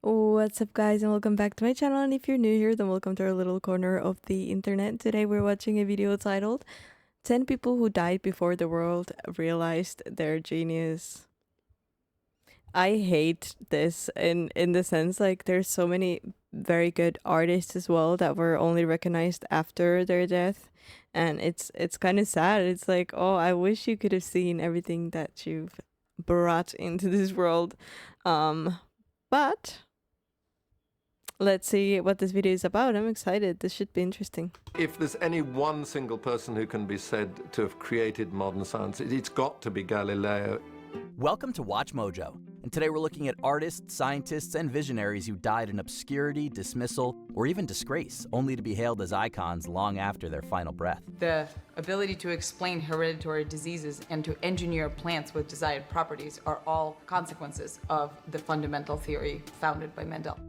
What's up, guys, and welcome back to my channel. And if you're new here, then welcome to our little corner of the internet. Today we're watching a video titled 10 People Who Died Before the World Realized Their Genius. I hate this in the sense, like, there's so many very good artists as well that were only recognized after their death, and it's kind of sad. It's like, oh, I wish you could have seen everything that you've brought into this world. But let's see what this video is about. I'm excited. This should be interesting. If there's any one single person who can be said to have created modern science, it's got to be Galileo. Welcome to Watch Mojo, and today we're looking at artists, scientists, and visionaries who died in obscurity, dismissal, or even disgrace, only to be hailed as icons long after their final breath. The ability to explain hereditary diseases and to engineer plants with desired properties are all consequences of the fundamental theory founded by Mendel.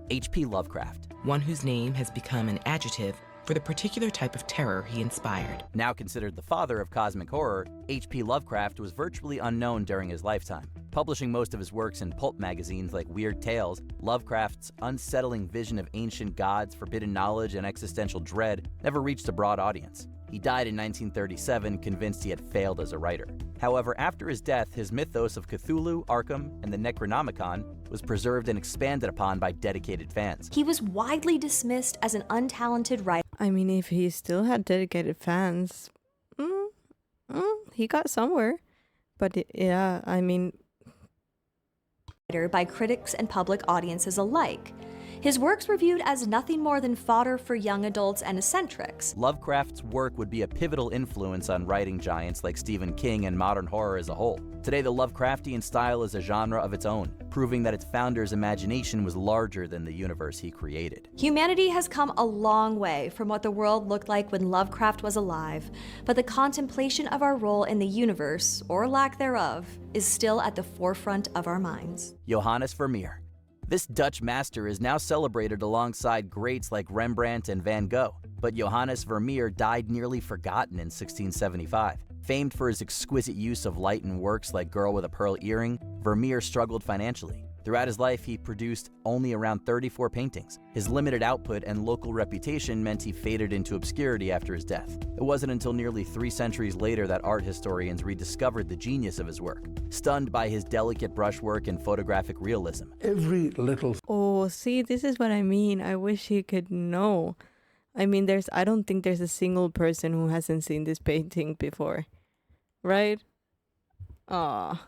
H.P. Lovecraft. One whose name has become an adjective for the particular type of terror he inspired. Now considered the father of cosmic horror, H.P. Lovecraft was virtually unknown during his lifetime. Publishing most of his works in pulp magazines like Weird Tales, Lovecraft's unsettling vision of ancient gods, forbidden knowledge, and existential dread never reached a broad audience. He died in 1937, convinced he had failed as a writer. However, after his death, his mythos of Cthulhu, Arkham, and the Necronomicon was preserved and expanded upon by dedicated fans. He was widely dismissed as an untalented writer. I mean, if he still had dedicated fans, he got somewhere. But yeah, I mean, by critics and public audiences alike. His works were viewed as nothing more than fodder for young adults and eccentrics. Lovecraft's work would be a pivotal influence on writing giants like Stephen King and modern horror as a whole. Today, the Lovecraftian style is a genre of its own, proving that its founder's imagination was larger than the universe he created. Humanity has come a long way from what the world looked like when Lovecraft was alive, but the contemplation of our role in the universe, or lack thereof, is still at the forefront of our minds. Johannes Vermeer. This Dutch master is now celebrated alongside greats like Rembrandt and Van Gogh, but Johannes Vermeer died nearly forgotten in 1675. Famed for his exquisite use of light in works like Girl with a Pearl Earring, Vermeer struggled financially. Throughout his life, he produced only around 34 paintings. His limited output and local reputation meant he faded into obscurity after his death. It wasn't until nearly 3 centuries later that art historians rediscovered the genius of his work, stunned by his delicate brushwork and photographic realism. Every little... oh, see, this is what I mean. I wish he could know. I mean, I don't think there's a single person who hasn't seen this painting before, right? Ah.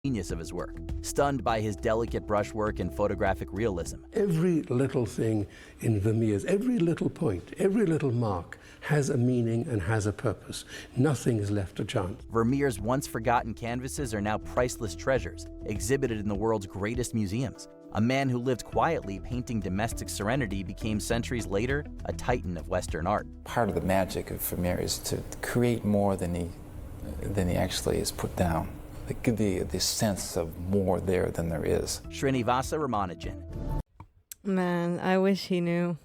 Genius of his work, stunned by his delicate brushwork and photographic realism. Every little thing in Vermeer's, every little point, every little mark has a meaning and has a purpose. Nothing is left to chance. Vermeer's once forgotten canvases are now priceless treasures, exhibited in the world's greatest museums. A man who lived quietly painting domestic serenity became centuries later a titan of Western art. Part of the magic of Vermeer is to create more than he actually is put down. Give the sense of more there than there is. Srinivasa Ramanujan. Man, I wish he knew.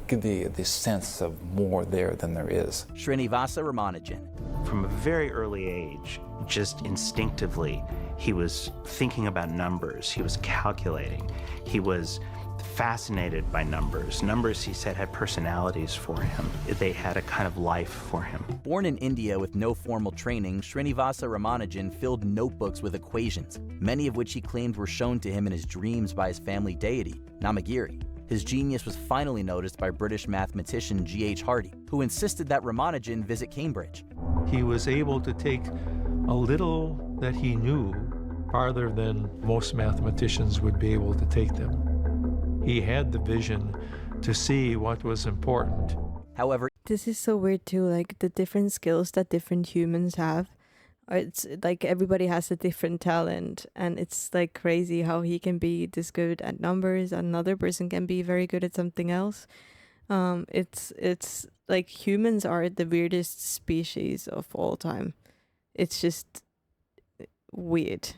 Give the sense of more there than there is. Srinivasa Ramanujan. From a very early age, just instinctively, he was thinking about numbers, he was calculating, he was fascinated by numbers. Numbers, he said, had personalities for him. They had a kind of life for him. Born in India with no formal training, Srinivasa Ramanujan filled notebooks with equations, many of which he claimed were shown to him in his dreams by his family deity, Namagiri. His genius was finally noticed by British mathematician G.H. Hardy, who insisted that Ramanujan visit Cambridge. He was able to take a little that he knew farther than most mathematicians would be able to take them. He had the vision to see what was important. However, this is so weird too, like the different skills that different humans have. It's like everybody has a different talent, and it's like crazy how he can be this good at numbers, another person can be very good at something else. It's like humans are the weirdest species of all time. It's just weird.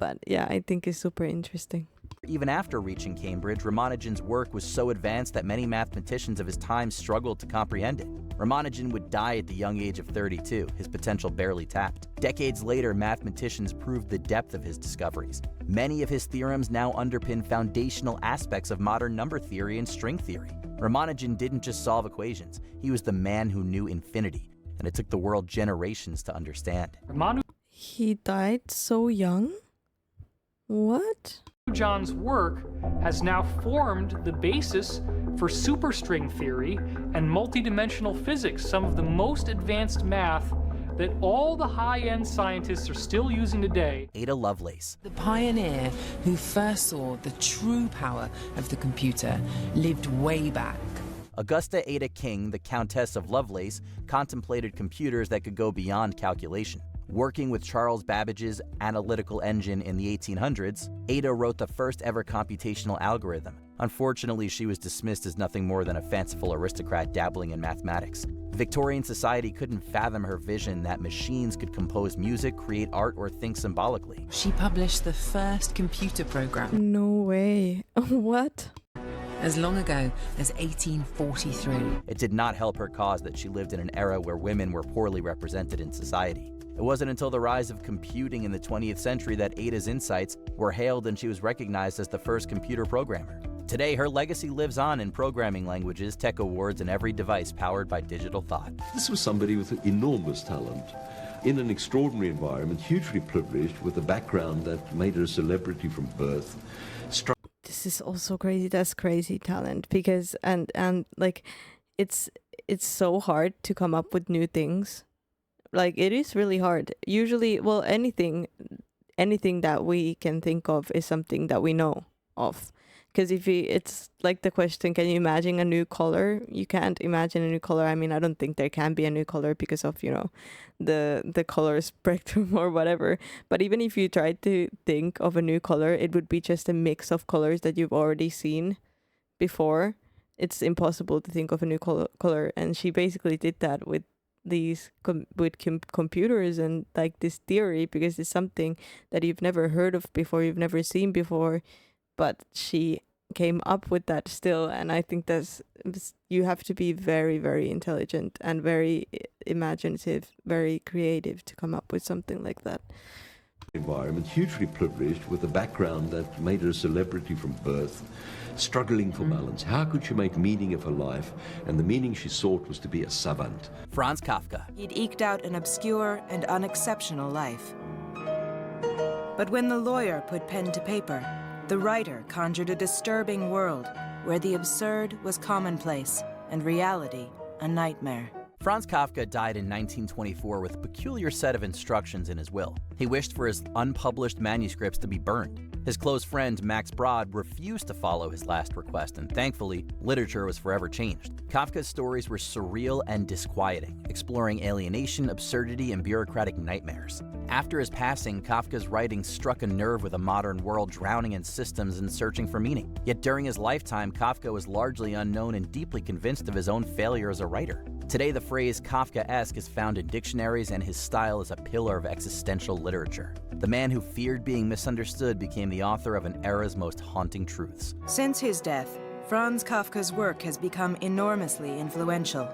But yeah, I think it's super interesting. Even after reaching Cambridge, Ramanujan's work was so advanced that many mathematicians of his time struggled to comprehend it. Ramanujan would die at the young age of 32, his potential barely tapped. Decades later, mathematicians proved the depth of his discoveries. Many of his theorems now underpin foundational aspects of modern number theory and string theory. Ramanujan didn't just solve equations, he was the man who knew infinity, and it took the world generations to understand. He died so young? What? John's work has now formed the basis for superstring theory and multidimensional physics, some of the most advanced math that all the high-end scientists are still using today. Ada Lovelace. The pioneer who first saw the true power of the computer lived way back. Augusta Ada King, the Countess of Lovelace, contemplated computers that could go beyond calculation. Working with Charles Babbage's analytical engine in the 1800s, Ada wrote the first ever computational algorithm. Unfortunately, she was dismissed as nothing more than a fanciful aristocrat dabbling in mathematics. Victorian society couldn't fathom her vision that machines could compose music, create art, or think symbolically. She published the first computer program. No way. What? As long ago as 1843. It did not help her cause that she lived in an era where women were poorly represented in society. It wasn't until the rise of computing in the 20th century that Ada's insights were hailed and she was recognized as the first computer programmer. Today, her legacy lives on in programming languages, tech awards, and every device powered by digital thought. This was somebody with enormous talent, in an extraordinary environment, hugely privileged, with a background that made her a celebrity from birth. This is also crazy. That's crazy talent, because and like it's so hard to come up with new things. Like, it is really hard. Usually, well, anything that we can think of is something that we know of. Because it's like the question, can you imagine a new color? You can't imagine a new color. I mean, I don't think there can be a new color because of, the color spectrum or whatever. But even if you tried to think of a new color, it would be just a mix of colors that you've already seen before. It's impossible to think of a new color. And she basically did that with computers and like this theory, because it's something that you've never heard of before, you've never seen before, but she came up with that still. And I think you have to be very, very intelligent and very imaginative, very creative to come up with something like that. Environment, hugely privileged, with a background that made her a celebrity from birth, struggling for balance. How could she make meaning of her life? And the meaning she sought was to be a savant. Franz Kafka. He'd eked out an obscure and unexceptional life. But when the lawyer put pen to paper, the writer conjured a disturbing world where the absurd was commonplace and reality a nightmare. Franz Kafka died in 1924 with a peculiar set of instructions in his will. He wished for his unpublished manuscripts to be burned. His close friend, Max Brod, refused to follow his last request, and thankfully, literature was forever changed. Kafka's stories were surreal and disquieting, exploring alienation, absurdity, and bureaucratic nightmares. After his passing, Kafka's writings struck a nerve with a modern world drowning in systems and searching for meaning. Yet during his lifetime, Kafka was largely unknown and deeply convinced of his own failure as a writer. Today, the phrase Kafkaesque is found in dictionaries, and his style is a pillar of existential literature. The man who feared being misunderstood became the author of an era's most haunting truths. Since his death, Franz Kafka's work has become enormously influential.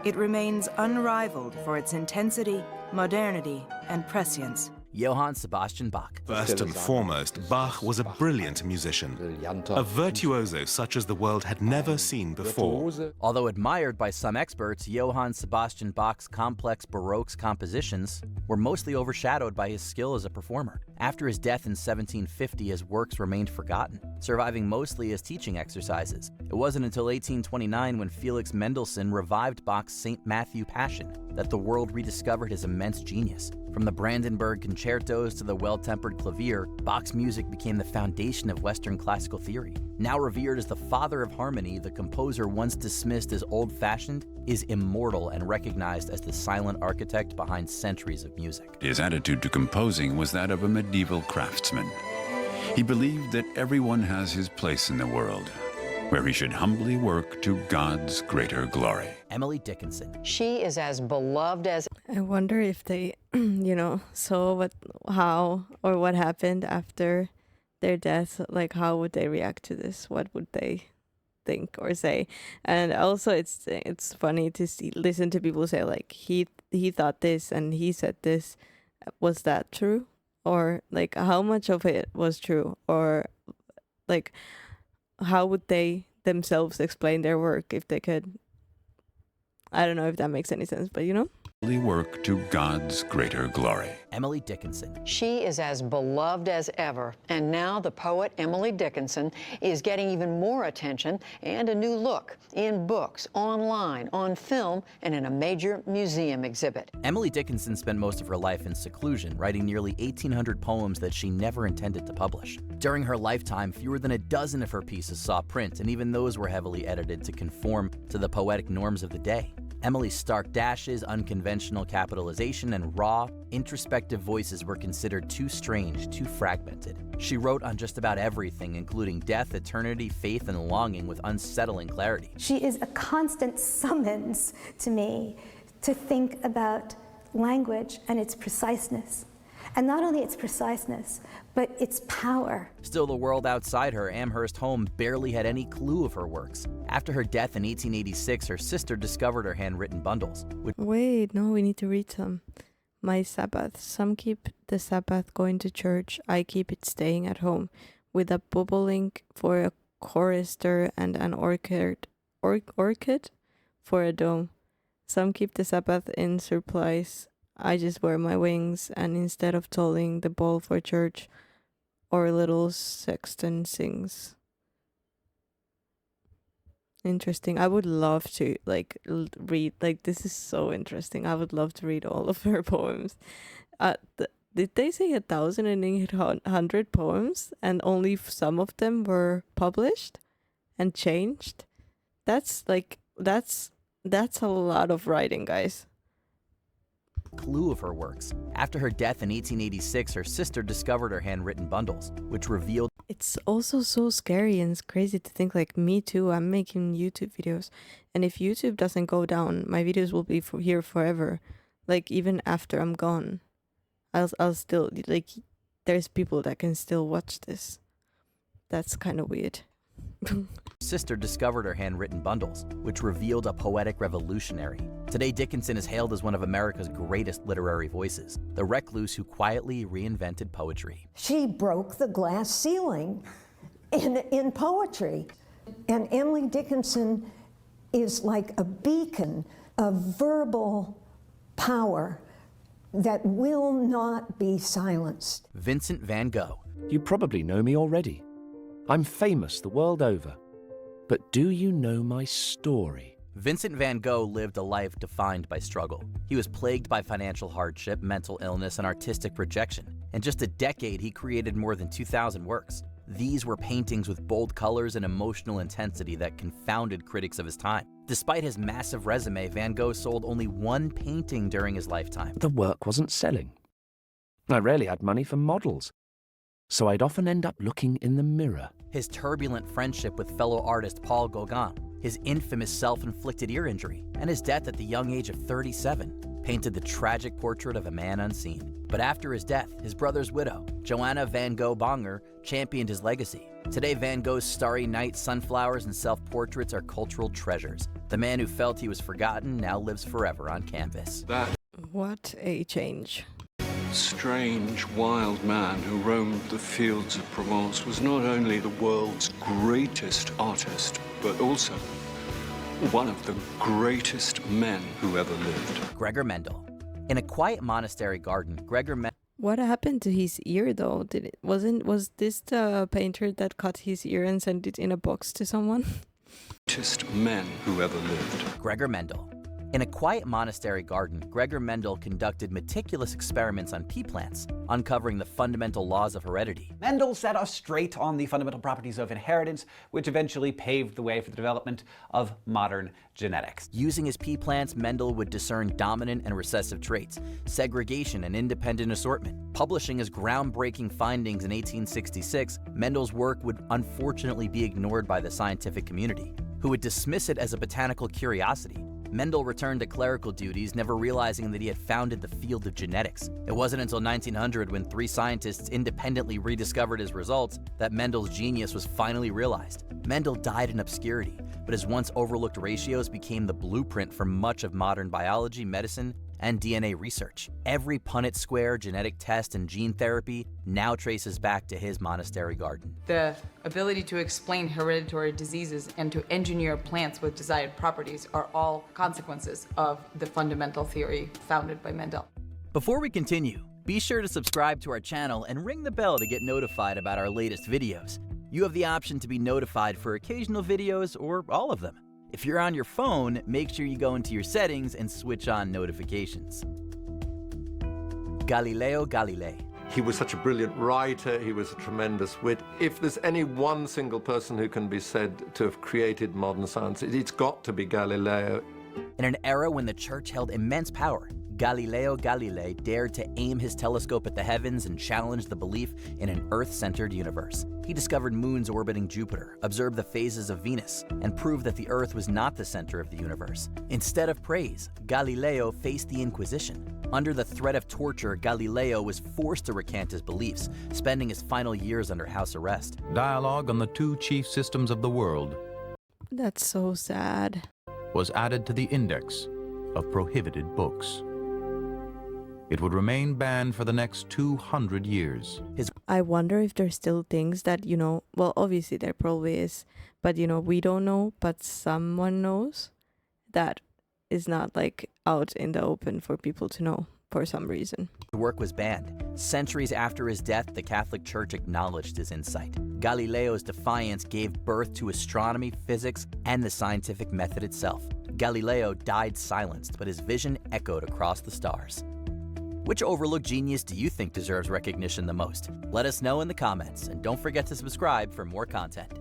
It remains unrivaled for its intensity, modernity, and prescience. Johann Sebastian Bach. First and foremost, Bach was a brilliant musician, a virtuoso such as the world had never seen before. Although admired by some experts, Johann Sebastian Bach's complex Baroque compositions were mostly overshadowed by his skill as a performer. After his death in 1750, his works remained forgotten, surviving mostly as teaching exercises. It wasn't until 1829, when Felix Mendelssohn revived Bach's St. Matthew Passion, that the world rediscovered his immense genius. From the Brandenburg concertos to the Well-Tempered Clavier, Bach's music became the foundation of Western classical theory. Now revered as the father of harmony, the composer once dismissed as old-fashioned is immortal and recognized as the silent architect behind centuries of music. His attitude to composing was that of a medieval craftsman. He believed that everyone has his place in the world, where he should humbly work to God's greater glory. Emily Dickinson. She is as beloved as... I wonder if they, saw what happened after their death, like how would they react to this? What would they think or say? And also it's funny to listen to people say like he thought this and he said this. Was that true? Or like how much of it was true? Or like how would they themselves explain their work if they could? I don't know if that makes any sense, but you know? Work to God's greater glory. Emily Dickinson. She is as beloved as ever, and now the poet Emily Dickinson is getting even more attention and a new look in books, online, on film, and in a major museum exhibit. Emily Dickinson spent most of her life in seclusion, writing nearly 1,800 poems that she never intended to publish. During her lifetime, fewer than a dozen of her pieces saw print, and even those were heavily edited to conform to the poetic norms of the day. Emily's stark dashes, unconventional capitalization, and raw, introspective voices were considered too strange, too fragmented. She wrote on just about everything, including death, eternity, faith, and longing with unsettling clarity. She is a constant summons to me to think about language and its preciseness. And not only its preciseness, but its power. Still, the world outside her Amherst home barely had any clue of her works. After her death in 1886, her sister discovered her handwritten bundles. Wait, no, we need to read some. My Sabbath. Some keep the Sabbath going to church. I keep it staying at home. With a bobolink for a chorister and an orchid for a dome. Some keep the Sabbath in surplice. I just wear my wings, and instead of tolling the bell for church, our little sexton sings. Interesting. I would love to read, this is so interesting. I would love to read all of her poems. Did they say 1,800 poems and only some of them were published and changed? That's a lot of writing, guys. Clue of her works. After her death in 1886, her sister discovered her handwritten bundles, which revealed... It's also so scary and it's crazy to think, like, me too, I'm making YouTube videos, and if YouTube doesn't go down, my videos will be here forever. Like, even after I'm gone, I'll still, like, there's people that can still watch this. That's kind of weird. Sister discovered her handwritten bundles, which revealed a poetic revolutionary. Today, Dickinson is hailed as one of America's greatest literary voices, the recluse who quietly reinvented poetry. She broke the glass ceiling in poetry. And Emily Dickinson is like a beacon of verbal power that will not be silenced. Vincent van Gogh. You probably know me already. I'm famous the world over. But do you know my story? Vincent van Gogh lived a life defined by struggle. He was plagued by financial hardship, mental illness, and artistic rejection. In just a decade, he created more than 2,000 works. These were paintings with bold colors and emotional intensity that confounded critics of his time. Despite his massive resume, Van Gogh sold only one painting during his lifetime. The work wasn't selling. I rarely had money for models, so I'd often end up looking in the mirror. His turbulent friendship with fellow artist Paul Gauguin, his infamous self-inflicted ear injury, and his death at the young age of 37 painted the tragic portrait of a man unseen. But after his death, his brother's widow, Johanna van Gogh Bonger, championed his legacy. Today, Van Gogh's Starry Night, sunflowers, and self-portraits are cultural treasures. The man who felt he was forgotten now lives forever on canvas. What a change. Strange, wild man who roamed the fields of Provence was not only the world's greatest artist, but also one of the greatest men who ever lived. Gregor Mendel. In a quiet monastery garden, Gregor Mendel... What happened to his ear, though? Was this the painter that cut his ear and sent it in a box to someone? Greatest men who ever lived. Gregor Mendel. In a quiet monastery garden, Gregor Mendel conducted meticulous experiments on pea plants, uncovering the fundamental laws of heredity. Mendel set us straight on the fundamental properties of inheritance, which eventually paved the way for the development of modern genetics. Using his pea plants, Mendel would discern dominant and recessive traits, segregation and independent assortment. Publishing his groundbreaking findings in 1866, Mendel's work would unfortunately be ignored by the scientific community, who would dismiss it as a botanical curiosity. Mendel returned to clerical duties, never realizing that he had founded the field of genetics. It wasn't until 1900, when 3 scientists independently rediscovered his results, that Mendel's genius was finally realized. Mendel died in obscurity, but his once overlooked ratios became the blueprint for much of modern biology, medicine, and DNA research. Every Punnett square, genetic test, and gene therapy now traces back to his monastery garden. The ability to explain hereditary diseases and to engineer plants with desired properties are all consequences of the fundamental theory founded by Mendel. Before we continue, be sure to subscribe to our channel and ring the bell to get notified about our latest videos. You have the option to be notified for occasional videos or all of them. If you're on your phone, make sure you go into your settings and switch on notifications. Galileo Galilei. He was such a brilliant writer, he was a tremendous wit. If there's any one single person who can be said to have created modern science, it's got to be Galileo. In an era when the church held immense power, Galileo Galilei dared to aim his telescope at the heavens and challenge the belief in an Earth-centered universe. He discovered moons orbiting Jupiter, observed the phases of Venus, and proved that the Earth was not the center of the universe. Instead of praise, Galileo faced the Inquisition. Under the threat of torture, Galileo was forced to recant his beliefs, spending his final years under house arrest. Dialogue on the 2 chief systems of the world That's so sad. was added to the index of prohibited books. It would remain banned for the next 200 years. I wonder if there's still things that, well, obviously there probably is, but, we don't know, but someone knows that is not like out in the open for people to know for some reason. His work was banned. Centuries after his death, the Catholic Church acknowledged his insight. Galileo's defiance gave birth to astronomy, physics, and the scientific method itself. Galileo died silenced, but his vision echoed across the stars. Which overlooked genius do you think deserves recognition the most? Let us know in the comments, and don't forget to subscribe for more content.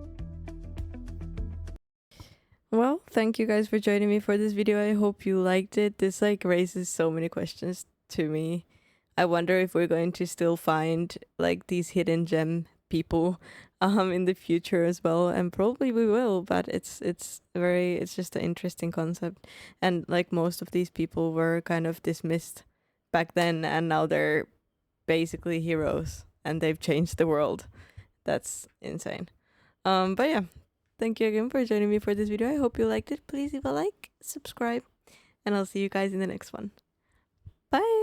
Well, thank you guys for joining me for this video. I hope you liked it. This raises so many questions to me. I wonder if we're going to still find these hidden gem people in the future as well, and probably we will, but it's just an interesting concept. And most of these people were kind of dismissed back then, and now they're basically heroes and they've changed the world. That's insane. But yeah, thank you again for joining me for this video. I hope you liked it. Please leave a like, subscribe, and I'll see you guys in the next one. Bye.